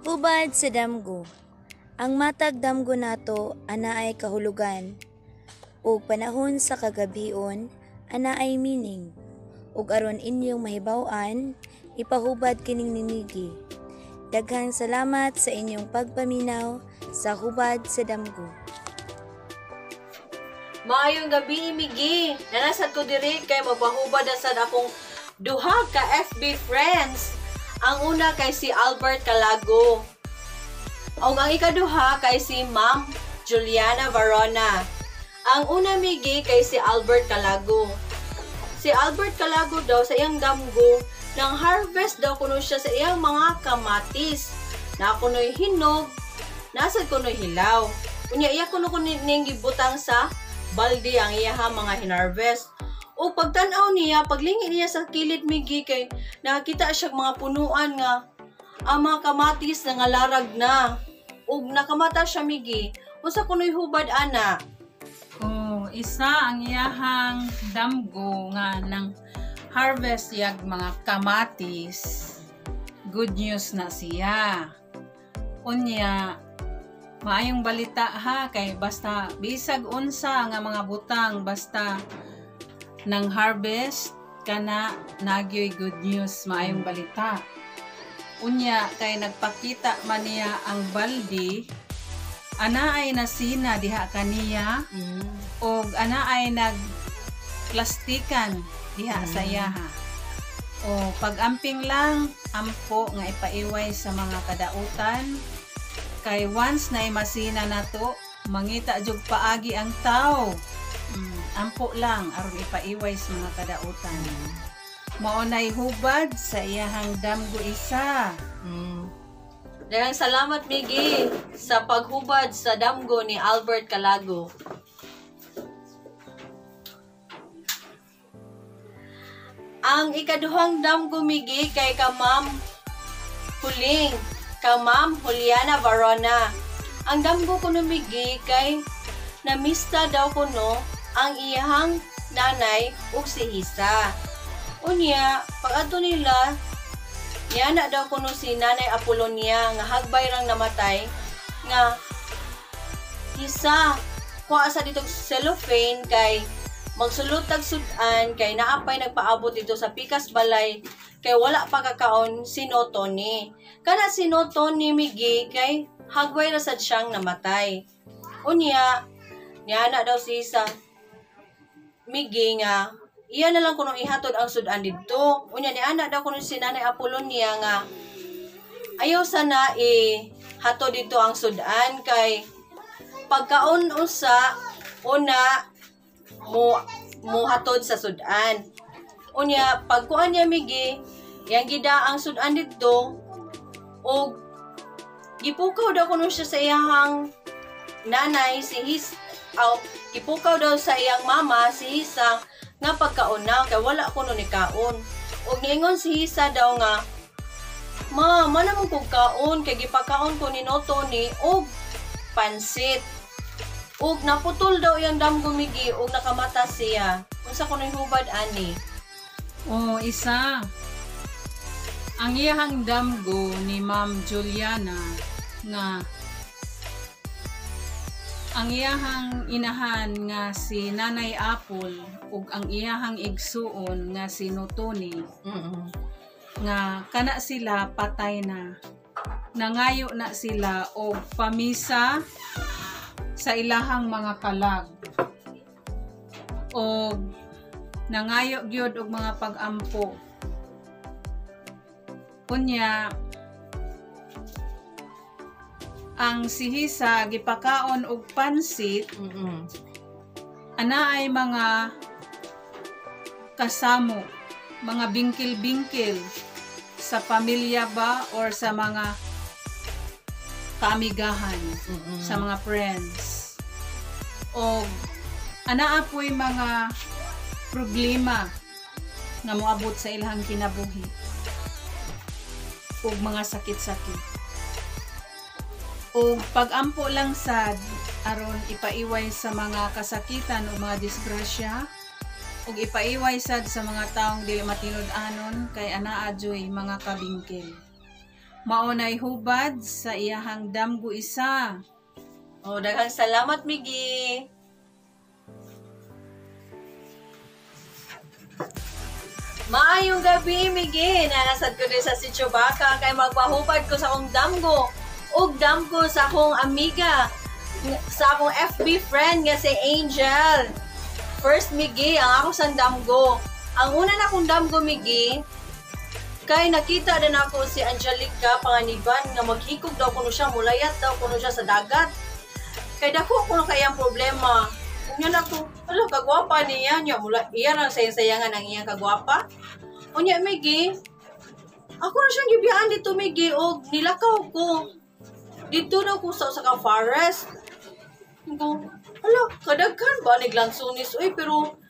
Hubad sa damgo. Ang matag damgo nato ana ay kahulugan. Ug panahon sa kagabion ana ay meaning. Ug aron inyong mahibaw-an, ipahubad kining ninigi. Daghang salamat sa inyong pagpaminaw sa hubad sa damgo. Maayong gabi, Migi. Nanasad ko diri kay magpahubad na sad akong duha ka FB friends. Ang una kay si Albert Calago. Ang ikaduha kay si Ma'am Juliana Varona. Ang una, Migi, kay si Albert Calago. Si Albert Calago daw sa iyang damgo, nang harvest daw kuno siya sa iyang mga kamatis. Na kuno'y hinog, nasad kuno'y hilaw. Unya iya kuno ning gibutang sa balde ang iyaha mga hinarvest. O pagtanaw niya, paglingi niya sa kilid, Migi, kay nakita siya mga punuan nga ang mga kamatis na nga larag na. O nakamata siya, Migi. Unsa kuno'y hubad, ana? Isa ang iyahang damgo nga ng harvest yag mga kamatis. Good news na siya. Unya, maayong balita ha, kay basta bisag unsa nga mga butang basta ng harvest kana nagyoy good news, maayong balita. Unya kay nagpakita man niya ang baldi, ana ay nasina diha kaniya, og ana ay nagplastikan diha sa iyaha. O pag-amping lang ampo nga ipaiway sa mga kadautan, kay once na masina nato mangita jud paagi ang tao. Ampo lang aron ipaiway sa mga kadautan. Maunay hubad sa iyahang damgo isa. Daghang salamat, Migi, sa paghubad sa damgo ni Albert Calago. Ang ikaduhang damgo, Migi, kay ka Ma'am Juliana Varona. Ang damgo kuno, Migi, kay namista daw kuno ang iyahang nanay ug si Hisa. Unya, pag-adto nila, yana daw kuno si Nanay Apolonia nga hagbay rang namatay nga Hisa, kuha sa dito cellophane kay magsulutag sudan kay naapay nagpaabot dito sa pikas balay kay wala pa kakaon si Notoni. Kana si Notoni, Migi, kay hagbay ra sad siyang namatay. Unya, yana daw si Hisa, Migi, nga iya na lang kuno ihatod ang sudan didto. Unya ni ana daw kuno si Nanay Apolonia nga ayaw sana hatod dito ang sudan kay pagkaon usa una mo hatod sa sudan. Unya pagkuan niya, Migi, yang gida ang sudan didto og gipukaw daw kuno siya sa iyang nanay si His gipukaw daw sa iyang mama si Hisa nga pagkauna kay wala kuno ni kaon. Og niingon si Hisa daw nga, "Ma, mana mo kog kaon kay gipakaon ko ni Notoni og pansit." Og naputol daw iyang damgo, Migi, og nakamata siya. Unsa kuno hubad, ani? Isa. Ang iyahang damgo ni Ma'am Juliana nga ang iyahang inahan nga si Nanay Apple ug ang iyahang igsuon nga si Notoni nga kana sila patay na. Nangayo na sila og pamisa sa ilahang mga kalag. Og nangayo gyud og mga pag-ampo. Unya ang si Hisa gipakaon og pansit, ana ay mga kasamo, mga bingkil-bingkil sa pamilya ba or sa mga kaamigahan, sa mga friends. O ana apoy mga problema nga moabot sa ilang kinabuhi ug mga sakit-sakit. O pag-ampo lang sad aron ipaiway sa mga kasakitan o mga disgrasya ug ipaiway sad sa mga taong dili matinud-anon kay anaa joy mga kabingkil. maunay hubad sa iyahang damgo isa. O, daghang salamat, Miggy. Maayong gabi, Miggy. Nanasad ko din sa si Chewbacca kay magpahupad ko sa akong damgo. Ug damgo sa akong amiga. Sa akong FB friend nga si Angel. First, Miggy, ang ako sa damgo. Ang una na akong damgo, Miggy, kay nakita din ako si Angelica Panganiban nga maghikog daw kuno siya, mulayat daw kuno siya sa dagat. Kay dako kuno kay ang problema. Unya na ko, ala kagwapa niya nya mula iya ra sayangan ang iyang kagwapa. Unya Miggy, ako na siyang gibiyaan dito Miggy og nilakaw ko. Dito na ko sa ka forest. Ko, ala kadaghan ba ni lansunis uy pero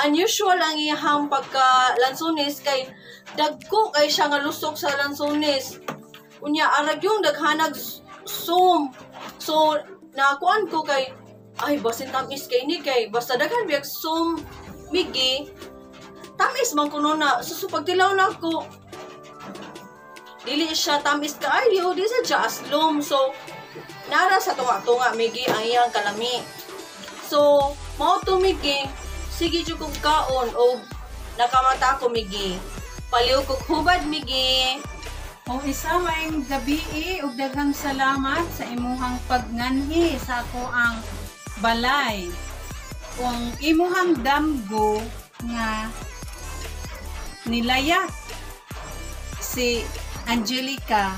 unusual ang iyang pagka lansunis kay dagko kay siya nga lusok sa lansunis. Unya arag yung daghanag zoom. So nakuan ko kay ay basin tamis kay ni kay basta daghan biag zoom Miggy tamis man kuno na so pagtilaw na ko dili siya tamis kaayo di sa jaslom so nara sa tunga-tunga Miggy ang iyang kalami. So mao to Miggy sige jud kog kaon og nakamata ko Miggy. Paliw kog hubad Miggy. O isa maayong gabi ug daghang salamat sa imuhang pagnganhi sa ako ang balay. Kung imuhang damgo nga nilayat si Angelica,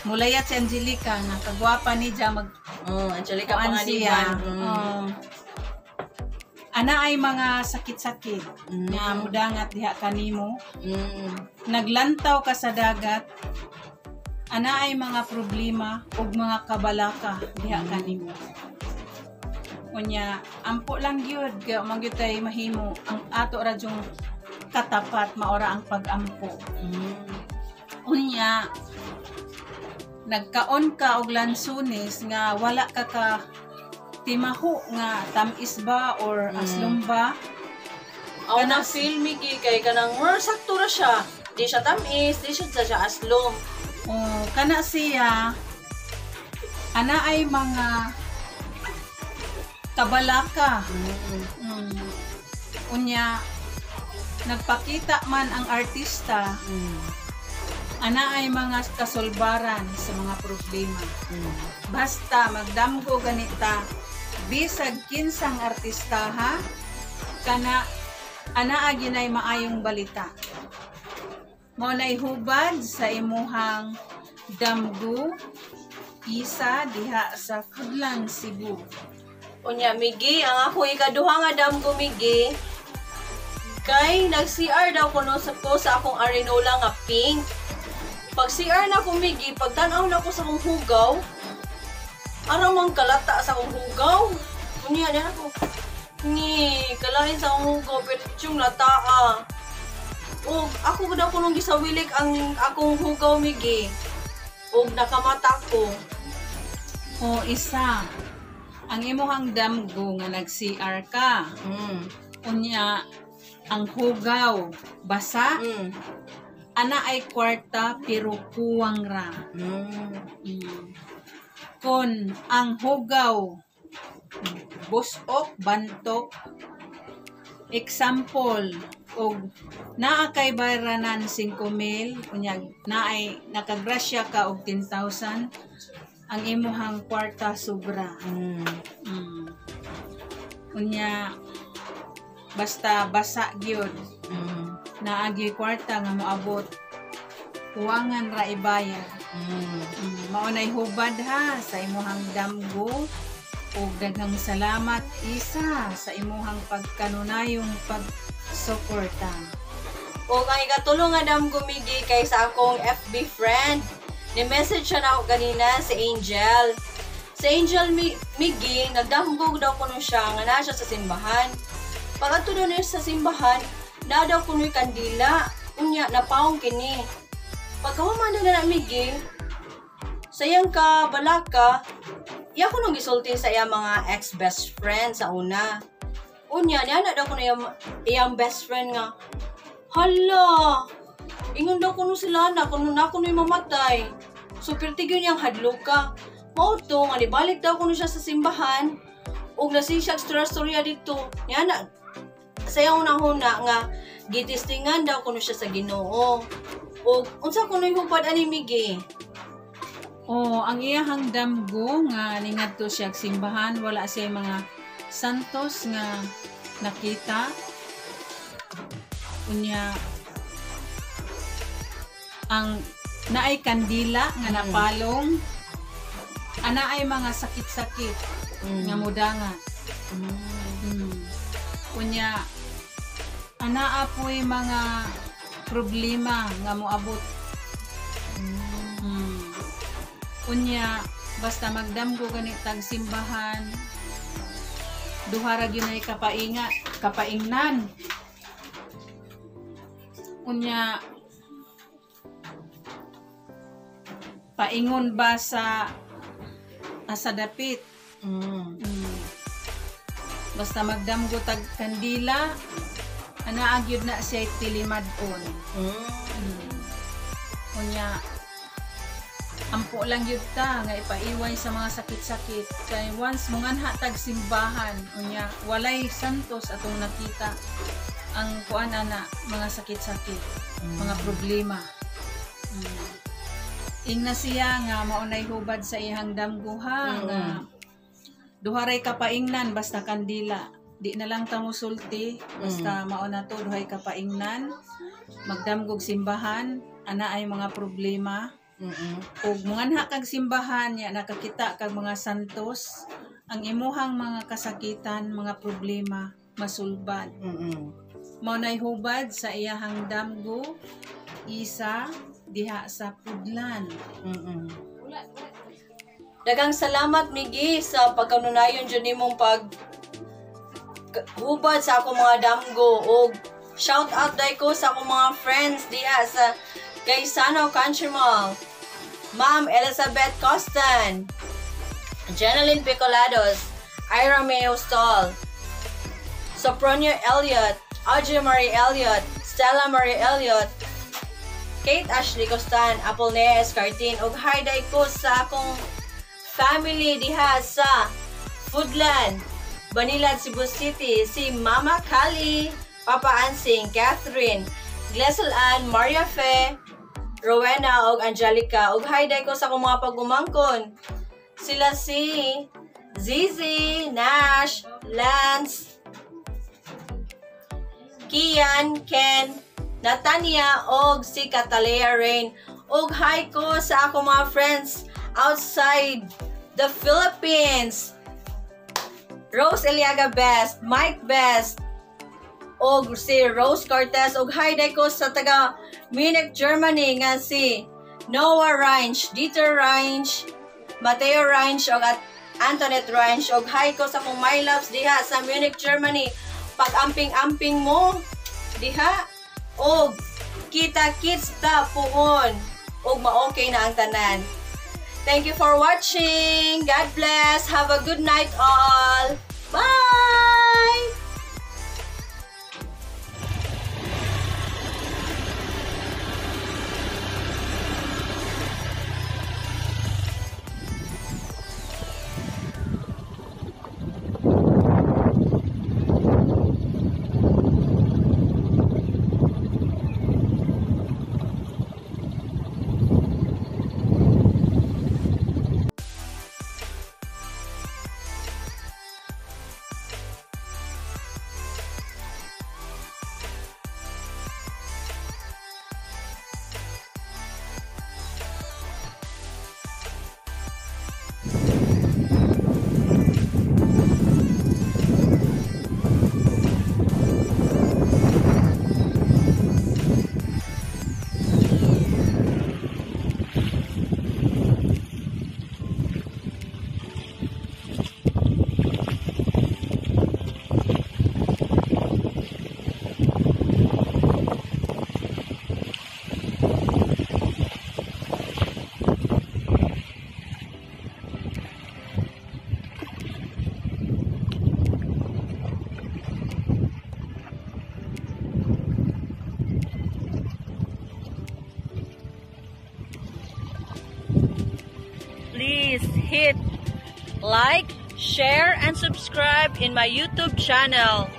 mulayat si Angelica nga kagwapa ni Diya mag Angelica kuan siya. Panganiban. Ana ay mga sakit-sakit nga mudangat diha kanimo. Naglantaw ka sa dagat. Ana ay mga problema ug mga kabalaka diha kanimo. Unya, ampo lang gyud ga magyutay mahimo ang ato ra jung katapat maora ang pag-ampo. Unya, nagkaon ka og lansunis nga wala ka timaho nga tamis ba or aslom ba? Aw na feel Miggy kay kanang more sakto ra siya. Di siya tamis, di siya aslom. Kana siya ana ay mga kabalaka. Unya nagpakita man ang artista. Ana ay mga kasulbaran sa mga problema. Basta magdamgo ganita bisag kinsang artista ha kana ana ginay maayong balita. Mao nay hubad sa imuhang damgo isa diha sa Kudlan, Cebu. Unya Miggy, ang ako ikaduha nga damgo Miggy kay nag-CR daw kuno sa akong arenola nga pink. Pag CR na ko Miggy, pagtanaw na ko sa akong hugaw, arang mang kalata sa akong hugaw. Unya na ako. Ni, kalahin sa akong hugaw, pero yung lata O, ako daw ko nung gisawilik ang akong hugaw Miggy. O, nakamata ko. O isa, ang imuhang damgo nga nag-CR ka. Unya, ang hugaw, basa, ana ay kwarta pero kuwang ra. Kon ang hugaw busok, bantok, example, og naa kay bayranan 5,000, unyag naay nakagrasya ka og 10,000, ang imuhang kwarta sobra. Unya basta basa gyud. Naagi kwarta nga moabot kuwangan ra ibayad. Mao nay hubad ha sa imuhang damgo ug daghang salamat isa sa imuhang pagkanunayong pagsuporta. O ang ikatulong nga damgo Miggy kay sa akong FB friend. Ni-message siya na ako kanina si Angel. Si Angel Miggy, nagdamgo daw kuno siya nga na siya sa simbahan. Pag ato daw niya sa simbahan, na daw kuno'y kandila. Unya, napaong kini. Pagkamamanda na Miggy, sayang ka, balaka, iya ko nung gisulti sa iya mga ex-best friend sa una. Unya, niya na daw ko na iyang best friend nga, hala, ingon daw ko nung sila na, kung na ko nung mamatay. So pertigyo niyang hadluka. Mao to nga nibalik daw kuno siya sa simbahan ug nasisyak storya dito. Nya na sayaw na huna nga gitistingan daw kuno siya sa Ginoo. Ug unsa kuno hubad ani Miggy? Ang iyahang damgo nga ningadto siya og simbahan, wala siya mga santos nga nakita. Unya ang naay kandila nga napalong, ana ay mga sakit-sakit nga mudangat. Unya ana apoy mga problema nga moabot. Unya basta magdamgo ganit tag simbahan, duha ra gyud nay kapaingnan. Unya paingon ba sa dapit. Basta magdamgo tag kandila, ana agyud na siya tilimadon. Unya ampo lang yun ta nga ipaiway sa mga sakit-sakit kay once munganha tag simbahan unya walay santos atong nakita ang kuan ana mga sakit-sakit, mga problema. Ingna siya nga maunay hubad sa ihang damguha nga duharay kapaingnan basta kandila, di na lang ta musulti basta mauna to duhay kapaingnan, magdamgog simbahan ana ay mga problema. Ug munganha kag simbahan ya nakakita kag mga santos, ang imuhang mga kasakitan, mga problema masulbad. Maunay hubad sa iyahang damgo isa diha sa Pudlan. Daghang salamat Miggy sa pagkanunayon jud nimong pag hubad sa akong mga damgo ug shout out dai ko sa akong mga friends diha sa Gaisano Country Mall. Ma'am Elizabeth Costan, Jeneline Picolados, Ira Mayo Stall, Sopronio Elliott, Audrey Marie Elliott, Stella Marie Elliott, Kate Ashley Costan, Apolnea Escartin, ug hi day ko sa akong family diha sa Foodland, Banilad, Cebu City, si Mama Kali, Papa Ansing, Catherine, Glesel Ann, Maria Fe, Rowena ug Angelica, ug hi day ko sa akong mga pagumangkon. Sila si Zizi, Nash, Lance, Kian, Ken, Natania ug si Catalea Rain. Ug hi ko sa akong mga friends outside the Philippines. Rose Eliaga Best, Mike Best, og si Rose Cortez, og hi day ko sa taga Munich, Germany nga si Noah Reinsch, Dieter Reinsch, Mateo Reinsch og Antoinette Reinsch, og hi ko sa kong my loves diha sa Munich, Germany. Pag-amping-amping mo diha og kita-kits ta puhon og ma-okay na ang tanan. Thank you for watching. God bless. Have a good night all. Bye! like, share, and subscribe in my YouTube channel.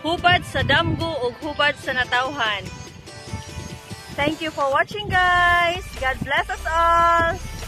Hubad sa Damgo ug Hubad sa Natawhan. Thank you for watching, guys. God bless us all.